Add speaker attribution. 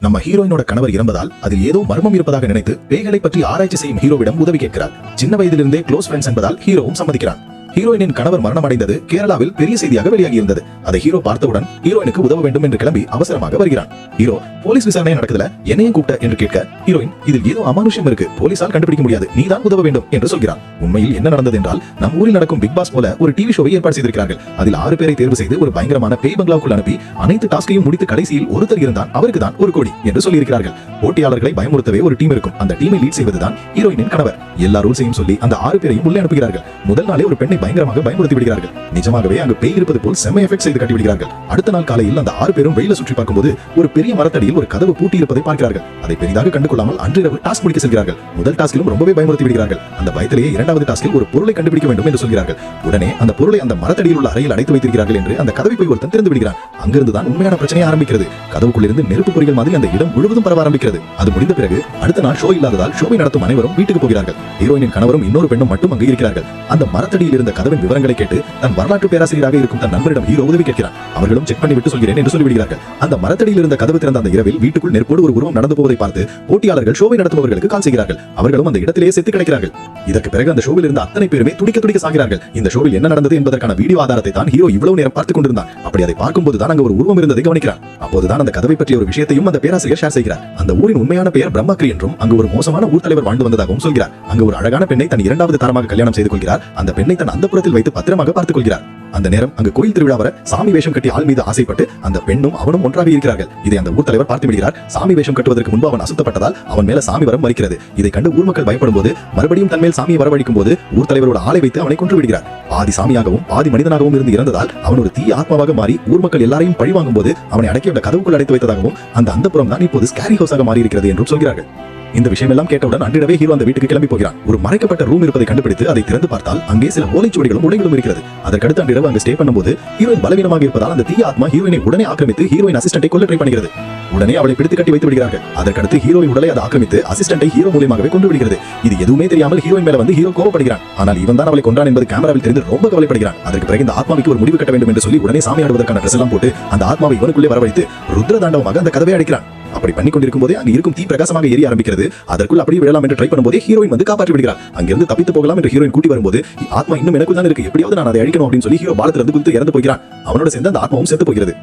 Speaker 1: நம்ம ஹீரோயினோட கணவர் இறந்ததால் அதில் ஏதோ மர்மம் இருப்பதாக நினைத்து பேய்களை பற்றி ஆராய்ச்சி செய்யும் ஹீரோவிடம் உதவி கேட்கிறார். சின்ன வயதிலிருந்தே க்ளோஸ் ஃப்ரெண்ட்ஸ் என்பதால் ஹீரோவும் சம்மதிக்கிறான். ஹீரோயினின் கணவர் மரணம் அடைந்தது கேரளாவில் பெரிய செய்தியாக வெளியாகி இருந்தது. அதை ஹீரோ பார்த்தவுடன் ஹீரோயினுக்கு உதவ வேண்டும் என்று கிளம்பி அவசரமாக வருகிறான். ஹீரோ போலீஸ் விசாரணை நடக்குதுல என்னையும் கூப்பிட்ட என்று கேட்க ஹீரோயின் இதில் ஏதோ அமானுஷ்யம் இருக்கு, போலீசால் கண்டுபிடிக்க முடியாது, நீதான் உதவ வேண்டும் என்று சொல்கிறார். உண்மையில் என்ன நடந்தது என்றால் நம் ஊரில் நடக்கும் பிக் பாஸ் போல ஒரு டிவி ஷோவை ஏற்பாடு செய்திருக்கிறார்கள். அதில் 6 பேரை தேர்வு செய்து ஒரு பயங்கரமான பேய் பங்களாவுக்குள் அனுப்பி அனைத்து டாஸ்கையும் முடித்து கடைசியில் ஒருத்தர் இருந்தான், அவருக்கு தான் 1 கோடி என்று சொல்லியிருக்கிறார்கள். போட்டியாளர்களை பயமுறுத்தவே ஒரு டீம் இருக்கும். அந்த டீமை லீட் செய்வதுதான் ஹீரோயினின் கணவர். எல்லா ரூல்ஸையும் சொல்லி அந்த 6 பேரையும் உள்ளே அனுப்புகிறார்கள். முதல் நாளே ஒரு பெண்ணை பயங்கரமாக பயமுறுத்தி விடுகிறார்கள். நிஜமாகவே அங்கு பேய் இருப்பது போல் செம்ம எஃபெக்ட் செய்து கட்டி விடுகிறார்கள். அடுத்த நாள் காலையில் அந்த 6 பேரும் வெயில சுற்றி பார்க்கும்போது ஒரு பெரிய மரத்தடியில் ஒரு கதவு பூட்டி இருப்பதை பார்க்கிறார்கள். அதை பெரிதாக கண்டுகொள்ளாமல் அன்றிரவு டாஸ்க் முடிக்க செல்கிறார்கள். முதல் டாஸ்கிலும் ரொம்பவே பயமுறுத்தி விடுகிறார்கள். அந்த பயத்திலேயே இரண்டாவது டாஸ்கில் ஒரு பொருளை கண்டுபிடிக்க வேண்டும் என்று சொல்கிறார்கள். உடனே அந்த பொருளை அந்த மரத்தடியில் உள்ள அறையில் அடைத்து வைத்திருக்கிறார்கள் என்று அந்த கதவை போய் ஒருத்தன் திறந்து விடுகிறான். அங்கிருந்து தான் உண்மையான பிரச்சனை ஆரம்பிக்கிறது. கதவுக்குள்ளிருந்து நெருப்பு பொறிகள் மாதிரி அந்த இடம் முழுவதும் பரவ ஆரம்பிக்கிறது. அது முடிந்த பிறகு அடுத்த நாள் ஷோ இல்லாததால் ஷோவை நடத்தும் அனைவரும் வீட்டுக்கு போகிறார்கள். ஹீரோயினின் கணவரும் இன்னொரு பெண்ணும் மட்டும் அங்கு இருக்கிறார்கள். அந்த மரத்தடியில் இருந்த கதவின் விவரங்களை கேட்டு தன் வரலாற்று பேராசிரியராக இருக்கும் தன் நண்பரிடம் ஹீரோ உதவி கேட்கிறார். அவர்களும் செக் பண்ணி விட்டு சொல்கிறேன் என்று சொல்லிவிடுகிறார்கள். அந்த மரத்தடியில் இருந்த கதவு திறந்த அந்த இரவில் வீட்டுக்குள் நெருப்போடு ஒரு உருவம் நடந்து போவதை பார்த்து போட்டியாளர்கள் ஷோவை நடத்துபவர்களுக்கு கால் செய்கிறார்கள். அவர்களும் அந்த இடத்திலேயே செத்து கிடக்கிறார்கள். இதற்கு பிறகு அந்த ஷோவில் இருந்த அத்தனை பேருமே துடிக்க துடிக்க சாகிறார்கள். இந்த ஷோவில் என்ன நடந்தது என்பதற்கான வீடியோ ஆதாரத்தை தான் ஹீரோ இவ்வளவு நேரம் பார்த்துக் கொண்டிருந்தான். அப்படி அதை பார்க்கும்போது தான் அங்க ஒரு உருவம் இருந்ததை கவனிக்கிறார். அப்போதுதான் அந்த கதவை பற்றிய ஒரு விஷயத்தையும் அந்த பேராசிரியர் ஷேர் செய்கிறார். அந்த ஊரின் உண்மையான பெயர் பிரம்மக்ரி என்றும் அங்கு ஒரு மோசமான ஊர் தலைவர் வாழ்ந்து வந்ததாகவும் சொல்கிறார். அங்கு ஒரு அழகான பெண்ணை தன் 2வது தரமாக கல்யாணம் செய்து கொள்கிறார். அந்த பெண்ணை தன் அந்தப்புறத்தில் வைத்து பத்திரமாக பார்த்துக் கொள்கிறார். அந்த நேரம் அங்கு கோயில் திருவிழா வர சாமி வேஷம் கட்டி ஆள் மீது ஆசைப்பட்டு அந்த பெண்ணும் அவனும் ஒன்றாக இருக்கிறார்கள். இதை அந்த ஊர் தலைவர் பார்த்து விடுகிறார். சாமி வேஷம் கட்டுவதற்கு முன்பு அவன் அசுத்தப்பட்டதால் அவன் மேல சாமி வரம் மறிக்கிறது. இதை கண்டு ஊர் மக்கள் பயப்படும் போது மறுபடியும் தன் மேல் சாமியை வரவழைக்கும் போது ஊர் தலைவரோட ஆளை வைத்து அவனை கொன்று விடுகிறார். பாதி சாமியாகவும் பாதி மனிதனாகவும் இருந்து இறந்ததால் அவன் ஒரு தீ ஆத்மாவாக மாறி ஊர் மக்கள் எல்லாரையும் பழி வாங்கும் போது அவனை அடக்கியுள்ள கதவுக்குள் அடைத்து வைத்ததாகவும் அந்த அந்தப்புறம் தான் இப்போது ஸ்கேரி ஹவுஸாக மாறி இருக்கிறது என்றும் சொல்கிறார்கள். இந்த விஷயம் எல்லாம் கேட்டவுடன் அன்றிரவே ஹீரோ அந்த வீட்டுக்கு கிளம்பி போகிறான். ஒரு மறைக்கப்பட்ட ரூம் இருப்பதை கண்டுபிடித்து அதை திறந்து பார்த்தால் அங்கே சில ஓலைச்சுவடிகளும் உடைகளும் இருக்கிறது. அதற்கடுத்து அன்றிரவு அங்கு ஸ்டே பண்ணும்போது ஹீரோயின் பலவீனமாக இருப்பதால் அந்த தீய ஆத்மா ஹீரோயினை உடனே ஆக்கிரமித்து ஹீரோயின் அசிஸ்டன்ட்டை கொல்ல ட்ரை பண்ணுகிறது. உடனே அவளை பிடித்து கட்டி வைத்து விடுகிறார்கள். அதற்கடுத்து ஹீரோயின் உடலை அதை ஆக்கிரமித்து அசிஸ்டன்ட்டை ஹீரோ மூலமாகவே கொண்டு விடுகிறது. இது எதுவுமே தெரியாமல் ஹீரோயின் மேல வந்து ஹீரோ கோபப்படுகிறான். ஆனால் இவன் தான் அவளை கொன்றான் என்பது கேமராவில் தெரிந்து ரொம்ப கவலைப்படுகிறான். அதற்கு பிறகு இந்த ஆத்மாவுக்கு ஒரு முடிவு கட்ட வேண்டும் என்று சொல்லி உடனே சாமி ஆடுவதற்கான ட்ரெஸ் எல்லாம் போட்டு அந்த ஆத்மாவை இவனுக்குள்ளே வரவழைத்து ருத்ர தாண்டவமாக அந்த கதவை அடைக்கிறான். அப்படி பண்ணி கொண்டிருக்கும் போதே அங்கு இருக்கும் தீ பிரகாசமாக எரிய ஆரம்பிக்கிறது. அதற்குள் அப்படியே விழலாம் என்று ட்ரை பண்ணும்போதே ஹீரோயின் வந்து காப்பாற்றி விடுகிறார். அங்கிருந்து தப்பித்து போகலாம் என்று ஹீரோயின் கூட்டி வரும்போது ஆத்மா இன்னும் எனக்குள் தான் இருக்கு, எப்படியாவது நான் அதை அழிக்கணும் அப்படின்னு சொல்லி ஹீரோ பாலத்திலிருந்து குதித்து இறந்து போகிறான். அவனோட சேர்ந்து அந்த ஆத்மாவும் செத்து போகிறது.